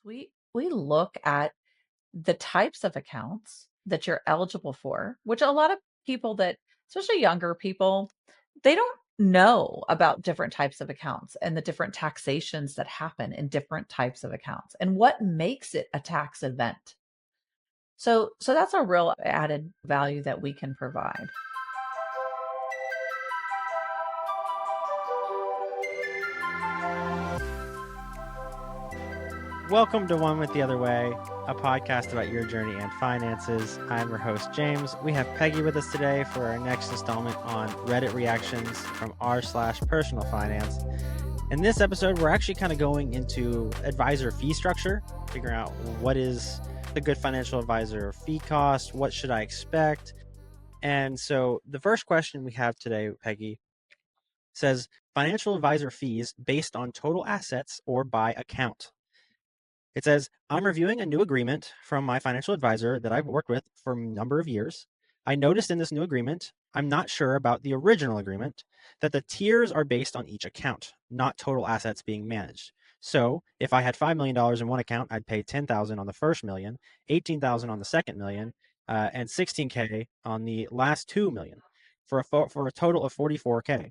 we look at the types of accounts that you're eligible for, which a lot of people that, especially younger people, they don't know about different types of accounts and the different taxations that happen in different types of accounts and what makes it a tax event. So that's a real added value that we can provide. Welcome to One with the Other Way, a podcast about your journey and finances. I'm your host, James. We have Peggy with us today for our next installment on Reddit reactions from r/personal finance. In this episode, we're actually kind of going into advisor fee structure, figuring out what is the good financial advisor fee cost, what should I expect? And so the first question we have today, Peggy, says financial advisor fees based on total assets or by account. It says, I'm reviewing a new agreement from my financial advisor that I've worked with for a number of years. I noticed in this new agreement, I'm not sure about the original agreement, that the tiers are based on each account, not total assets being managed. So if I had $5 million in one account, I'd pay $10,000 on the first million, $18,000 on the second million, and $16K on the last $2 million for a total of $44K.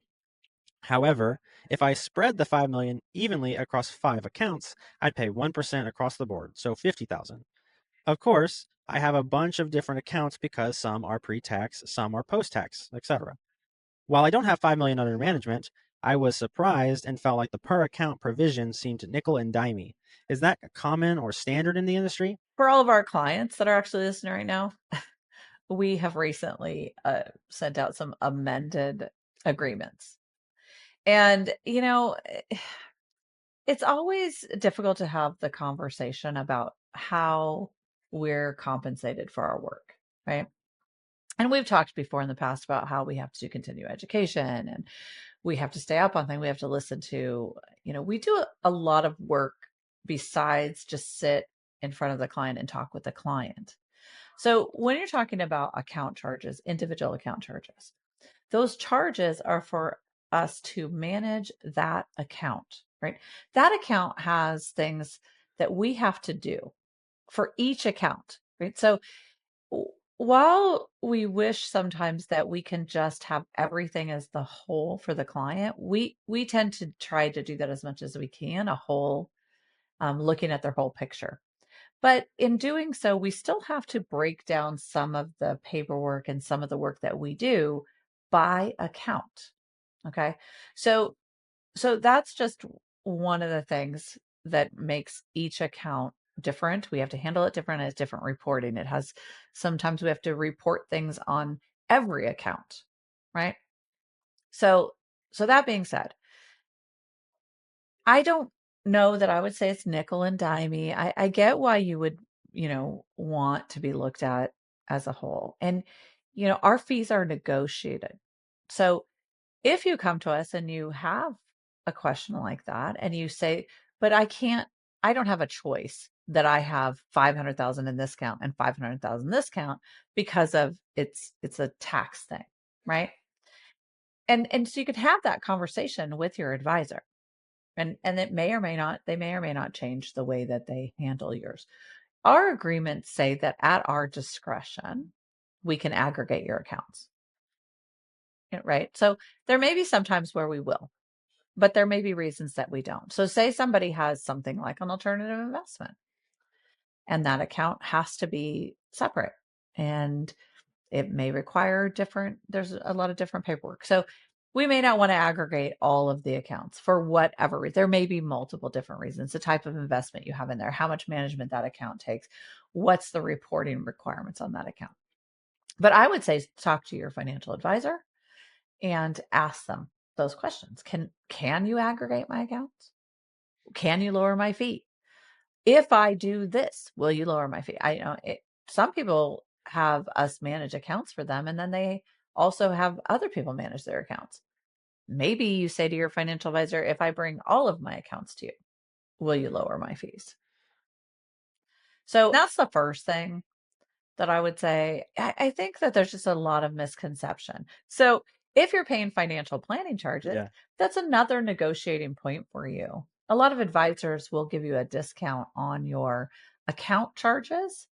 However, if I spread the $5 million evenly across 5 accounts, I'd pay 1% across the board, so $50,000. Of course, I have a bunch of different accounts because some are pre-tax, some are post-tax, etc. While I don't have $5 million under management, I was surprised and felt like the per account provision seemed nickel and dimey. Is that common or standard in the industry? For all of our clients that are actually listening right now, we have recently sent out some amended agreements. And, it's always difficult to have the conversation about how we're compensated for our work, right? And we've talked before in the past about how we have to do continuing education and we have to stay up on things. We have to listen to, we do a lot of work besides just sit in front of the client and talk with the client. So when you're talking about account charges, individual account charges, those charges are for us to manage that account, right? That account has things that we have to do for each account, right? So while we wish sometimes that we can just have everything as the whole for the client, we tend to try to do that as much as we can, a whole, looking at their whole picture. But in doing so, we still have to break down some of the paperwork and some of the work that we do by account. Okay. So that's just one of the things that makes each account different. We have to handle it different. It's different reporting. It has, sometimes we have to report things on every account, right? So that being said, I don't know that I would say it's nickel and dimey. I get why you would, want to be looked at as a whole. And, our fees are negotiated. So if you come to us and you have a question like that and you say, but I don't have a choice that I have 500,000 in this account and 500,000 in this account because of it's a tax thing, right? And so you could have that conversation with your advisor. And they may or may not change the way that they handle yours. Our agreements say that at our discretion, we can aggregate your accounts. Right? So there may be some times where we will, but there may be reasons that we don't. So say somebody has something like an alternative investment and that account has to be separate and it may require there's a lot of different paperwork. So we may not want to aggregate all of the accounts for whatever reason. There may be multiple different reasons, the type of investment you have in there, how much management that account takes, what's the reporting requirements on that account. But I would say talk to your financial advisor and ask them those questions. Can you aggregate my accounts? Can you lower my fee? If I do this, will you lower my fee? Some people have us manage accounts for them, and then they also have other people manage their accounts. Maybe you say to your financial advisor, if I bring all of my accounts to you, will you lower my fees? So that's the first thing that I would say. I think that there's just a lot of misconception. So if you're paying financial planning charges, that's another negotiating point for you. a lot of advisors will give you a discount on your account charges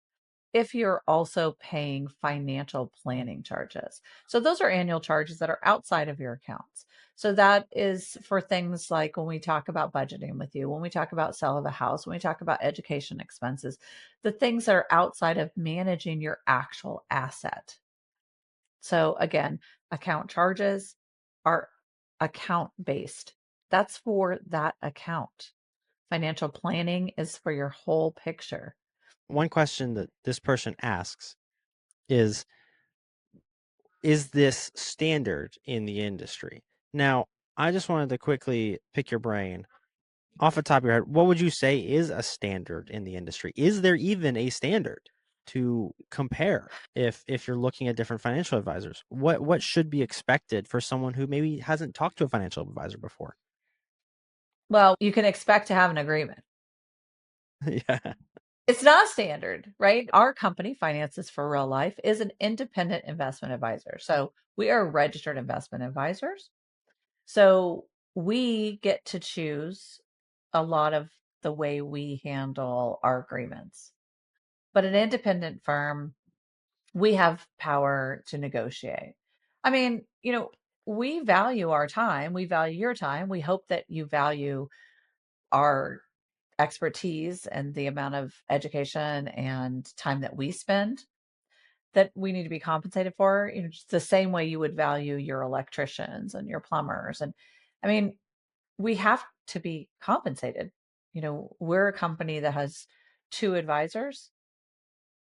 if you're also paying financial planning charges. So those are annual charges that are outside of your accounts. So that is for things like when we talk about budgeting with you, when we talk about sale of a house, when we talk about education expenses, the things that are outside of managing your actual asset. So again, account charges are account based. That's for that account. Financial planning is for your whole picture. One question that this person asks is this standard in the industry? Now, I just wanted to quickly pick your brain. Off the top of your head, what would you say is a standard in the industry? Is there even a standard to compare if you're looking at different financial advisors? What should be expected for someone who maybe hasn't talked to a financial advisor before? Well, you can expect to have an agreement. Yeah. It's not standard, right? Our company, Finances for Real Life, is an independent investment advisor. So we are registered investment advisors. So we get to choose a lot of the way we handle our agreements. But an independent firm, we have power to negotiate. I mean, we value our time, we value your time. We hope that you value our expertise and the amount of education and time that we spend that we need to be compensated for, just the same way you would value your electricians and your plumbers. And I mean, we have to be compensated. We're a company that has two advisors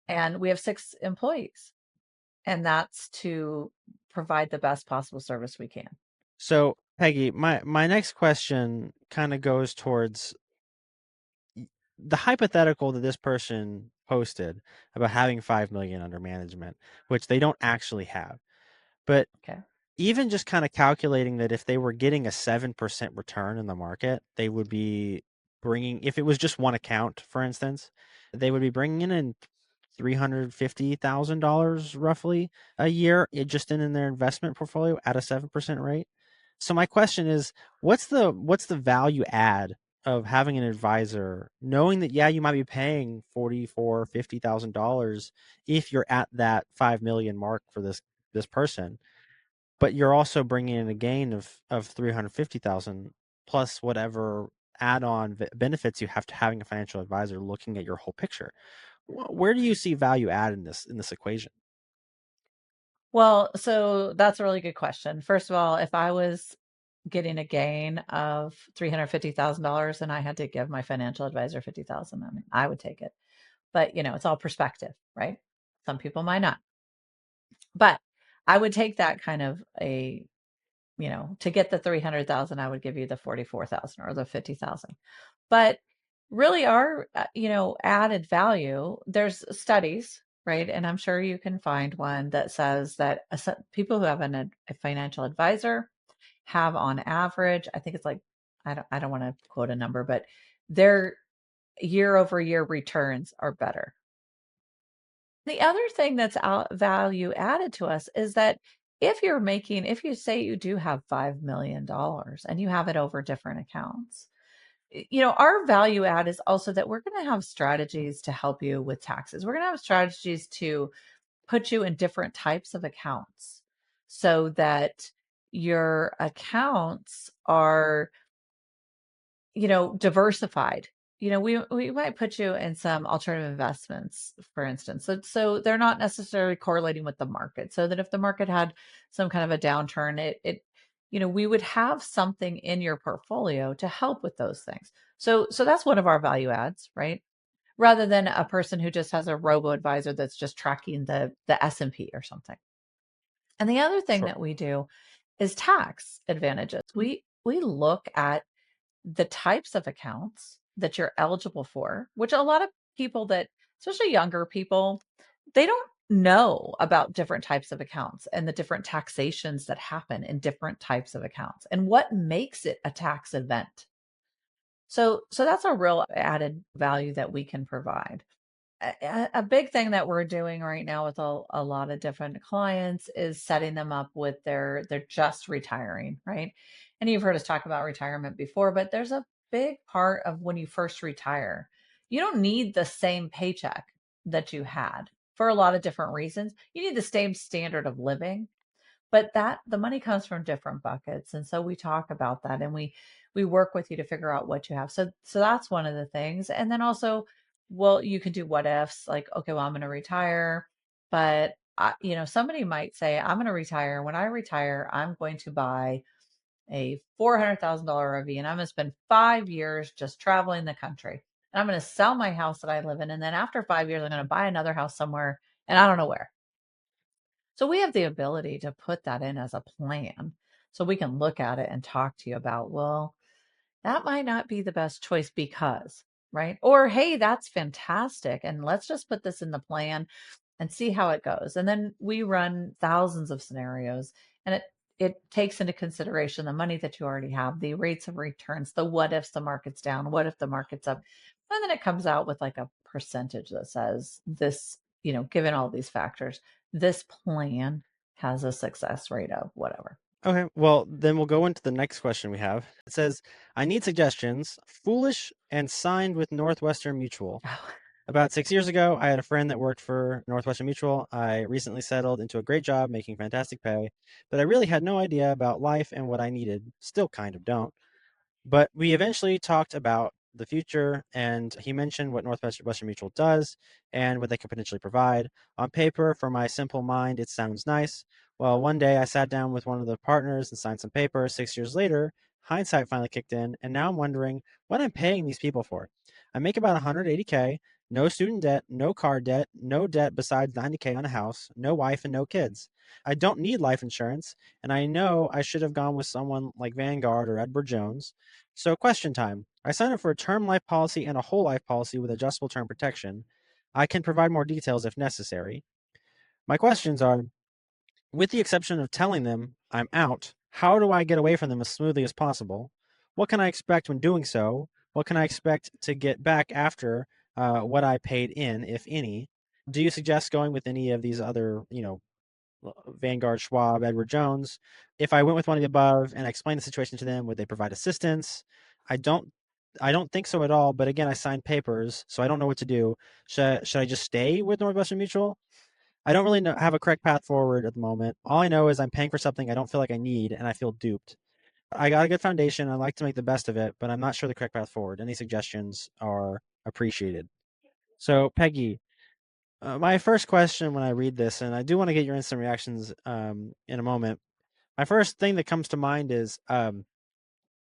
and we have six employees, and that's to provide the best possible service we can. So, Peggy, my next question kind of goes towards the hypothetical that this person posted about having 5 million under management, which they don't actually have. But Okay. even just kind of calculating that if they were getting a 7% return in the market, they would be bringing, if it was just one account, for instance, they would be bringing in $350,000 roughly a year just in their investment portfolio at a 7% rate. So my question is, what's the value add of having an advisor, knowing that, yeah, you might be paying $50,000 if you're at that 5 million mark for this person, but you're also bringing in a gain of 350,000 plus whatever add-on benefits you have to having a financial advisor looking at your whole picture. Where do you see value add in this equation? Well, so that's a really good question. First of all, if I was getting a gain of $350,000 and I had to give my financial advisor 50,000, I mean, I would take it. But, it's all perspective, right? Some people might not. But I would take that kind of to get the 300,000, I would give you the 44,000 or the 50,000. But really our, added value, there's studies, right? And I'm sure you can find one that says that people who have a financial advisor have on average, I think it's like, I don't want to quote a number, but their year over year returns are better. The other thing that's value added to us is that if you say you do have $5 million and you have it over different accounts, our value add is also that we're going to have strategies to help you with taxes. We're going to have strategies to put you in different types of accounts so that your accounts are diversified. We might put you in some alternative investments, for instance. So they're not necessarily correlating with the market. So that if the market had some kind of a downturn, we would have something in your portfolio to help with those things. So that's one of our value adds, right? Rather than a person who just has a robo advisor that's just tracking the S&P or something. And the other thing Sure. that we do is tax advantages. We look at the types of accounts that you're eligible for, which a lot of people that, especially younger people, they don't know about different types of accounts and the different taxations that happen in different types of accounts and what makes it a tax event. So that's a real added value that we can provide. A big thing that we're doing right now with a lot of different clients is setting them up with they're just retiring, right? And you've heard us talk about retirement before, but there's a big part of when you first retire. You don't need the same paycheck that you had for a lot of different reasons. You need the same standard of living, but that the money comes from different buckets. And so we talk about that, and we work with you to figure out what you have. So that's one of the things. And then also, well, you can do what ifs, like, okay, well, I'm going to retire, but somebody might say, I'm going to retire. When I retire, I'm going to buy a $400,000 RV, and I'm going to spend 5 years just traveling the country. And I'm going to sell my house that I live in. And then after 5 years, I'm going to buy another house somewhere, and I don't know where. So we have the ability to put that in as a plan. So we can look at it and talk to you about, well, that might not be the best choice because, right? Or, hey, that's fantastic. And let's just put this in the plan and see how it goes. And then we run thousands of scenarios, and it takes into consideration the money that you already have, the rates of returns, the what ifs the market's down, what if the market's up. And then it comes out with like a percentage that says this, given all these factors, this plan has a success rate of whatever. Okay, well, then we'll go into the next question we have. It says, I need suggestions. Foolish and signed with Northwestern Mutual. About 6 years ago, I had a friend that worked for Northwestern Mutual. I recently settled into a great job making fantastic pay, but I really had no idea about life and what I needed. Still kind of don't. But we eventually talked about the future, and he mentioned what Northwestern Mutual does and what they could potentially provide. On paper, for my simple mind, it sounds nice. Well, one day I sat down with one of the partners and signed some paper. 6 years later, hindsight finally kicked in, and now I'm wondering what I'm paying these people for. I make about 180K, no student debt, no car debt, no debt besides 90K on a house, no wife, and no kids. I don't need life insurance, and I know I should have gone with someone like Vanguard or Edward Jones. So, question time. I signed up for a term life policy and a whole life policy with adjustable term protection. I can provide more details if necessary. My questions are, with the exception of telling them I'm out, how do I get away from them as smoothly as possible? What can I expect when doing so? What can I expect to get back after what I paid in, if any? Do you suggest going with any of these other, Vanguard, Schwab, Edward Jones? If I went with one of the above and I explained the situation to them, would they provide assistance? I don't I don't think so at all, but again, I signed papers, so I don't know what to do. Should I just stay with Northwestern Mutual? I don't really have a correct path forward at the moment. All I know is I'm paying for something I don't feel like I need, and I feel duped. I got a good foundation. I like to make the best of it, but I'm not sure the correct path forward. Any suggestions are appreciated. So, Peggy, my first question when I read this, and I do want to get your instant reactions in a moment. My first thing that comes to mind is I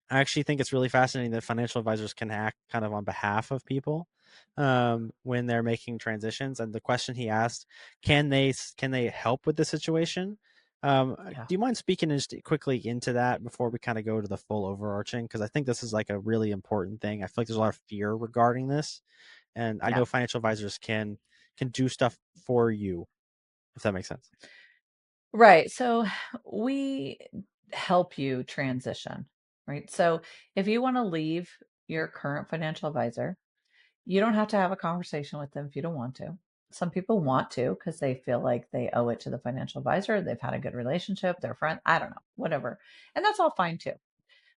actually think it's really fascinating that financial advisors can act kind of on behalf of people when they're making transitions. And the question he asked, can they help with the situation? Yeah. Do you mind speaking just quickly into that before we kind of go to the full overarching? Because I think this is like a really important thing. I feel like there's a lot of fear regarding this, and I Yeah. know financial advisors can do stuff for you, if that makes sense. Right. So we help you transition, right? So if you want to leave your current financial advisor, you don't have to have a conversation with them if you don't want to. Some people want to because they feel like they owe it to the financial advisor. They've had a good relationship, they're friends, I don't know, whatever. And that's all fine too.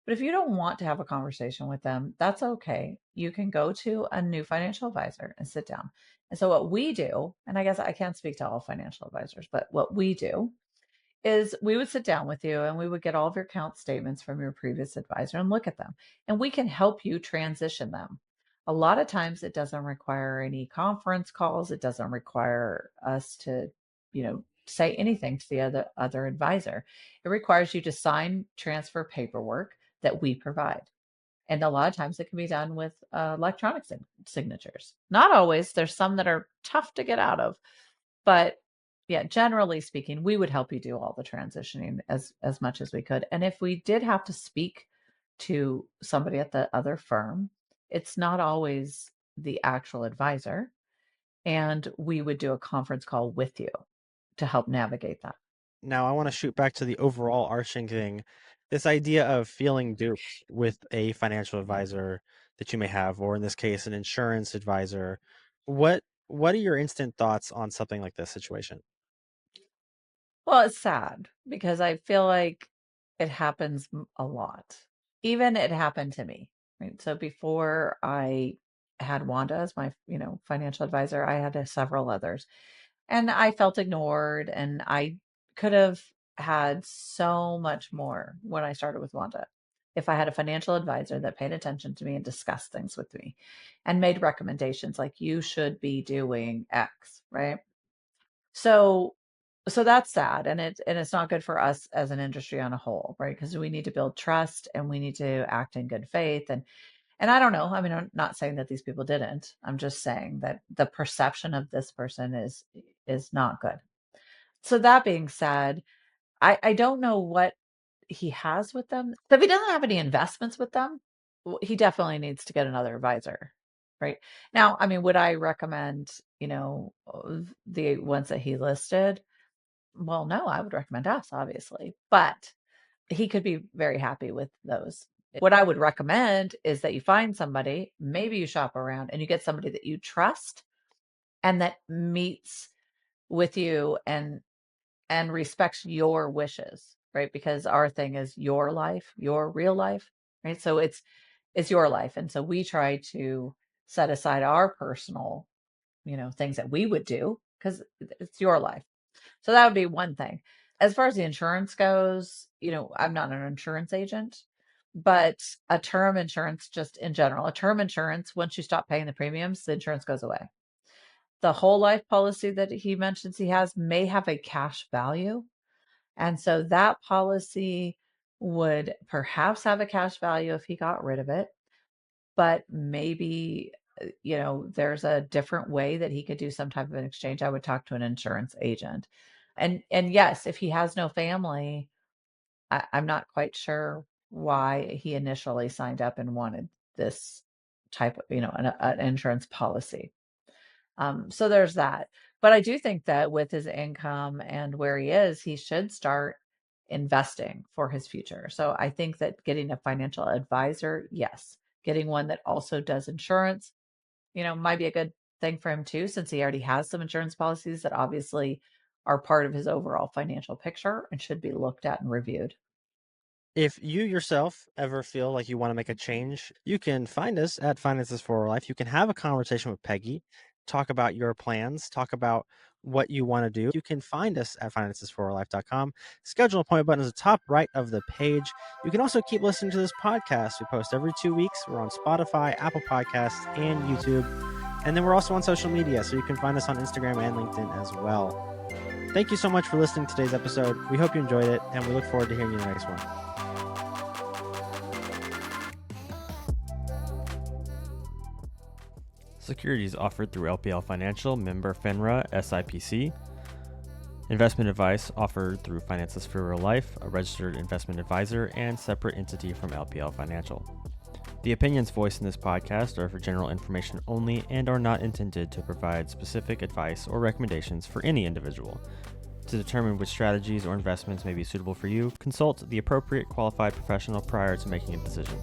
But if you don't want to have a conversation with them, that's okay. You can go to a new financial advisor and sit down. And so what we do, and I guess I can't speak to all financial advisors, but what we do is we would sit down with you and we would get all of your account statements from your previous advisor and look at them. And we can help you transition them. A lot of times it doesn't require any conference calls. It doesn't require us to, say anything to the other advisor. It requires you to sign transfer paperwork that we provide. And a lot of times it can be done with electronic signatures. Not always. There's some that are tough to get out of, but yeah, generally speaking, we would help you do all the transitioning as much as we could. And if we did have to speak to somebody at the other firm, it's not always the actual advisor, and we would do a conference call with you to help navigate that. Now, I want to shoot back to the overall arching thing. This idea of feeling duped with a financial advisor that you may have, or in this case, an insurance advisor. What are your instant thoughts on something like this situation? Well, it's sad because I feel like it happens a lot. Even it happened to me. right? So before I had Wanda as my, financial advisor, I had several others. And I felt ignored, and I could have had so much more when I started with Wanda. If I had a financial advisor that paid attention to me and discussed things with me and made recommendations like you should be doing X, right? So so that's sad, and it's not good for us as an industry on a whole, right? Because we need to build trust and we need to act in good faith. And I don't know. I mean, I'm not saying that these people didn't. I'm just saying that the perception of this person is not good. So that being said, I don't know what he has with them. So if he doesn't have any investments with them, he definitely needs to get another advisor, right? Now, I mean, would I recommend, the ones that he listed? Well, no, I would recommend us, obviously, but he could be very happy with those. What I would recommend is that you find somebody, maybe you shop around and you get somebody that you trust and that meets with you and respects your wishes, right? Because our thing is your life, your real life, right? So it's your life. And so we try to set aside our personal, things that we would do because it's your life. So that would be one thing. As far as the insurance goes, I'm not an insurance agent, but a term insurance, just in general, a term insurance, once you stop paying the premiums, the insurance goes away. The whole life policy that he mentions he has may have a cash value. And so that policy would perhaps have a cash value if he got rid of it, but maybe, there's a different way that he could do some type of an exchange. I would talk to an insurance agent. And yes, if he has no family, I'm not quite sure why he initially signed up and wanted this type of, an insurance policy. So there's that. But I do think that with his income and where he is, he should start investing for his future. So I think that getting a financial advisor, yes, getting one that also does insurance, might be a good thing for him too, since he already has some insurance policies that obviously are part of his overall financial picture and should be looked at and reviewed. If you yourself ever feel like you want to make a change, you can find us at Finances for Life. You can have a conversation with Peggy, talk about your plans, talk about what you want to do. You can find us at financesforlife.com. Schedule appointment button is the top right of the page. You can also keep listening to this podcast. We post every 2 weeks. We're on Spotify, Apple Podcasts, and YouTube. And then we're also on social media, so you can find us on Instagram and LinkedIn as well. Thank you so much for listening to today's episode. We hope you enjoyed it, and we look forward to hearing you in the next one. Securities offered through LPL Financial, member FINRA, SIPC. Investment advice offered through Finances for Real Life, a registered investment advisor and separate entity from LPL Financial. The opinions voiced in this podcast are for general information only and are not intended to provide specific advice or recommendations for any individual. To determine which strategies or investments may be suitable for you, consult the appropriate qualified professional prior to making a decision.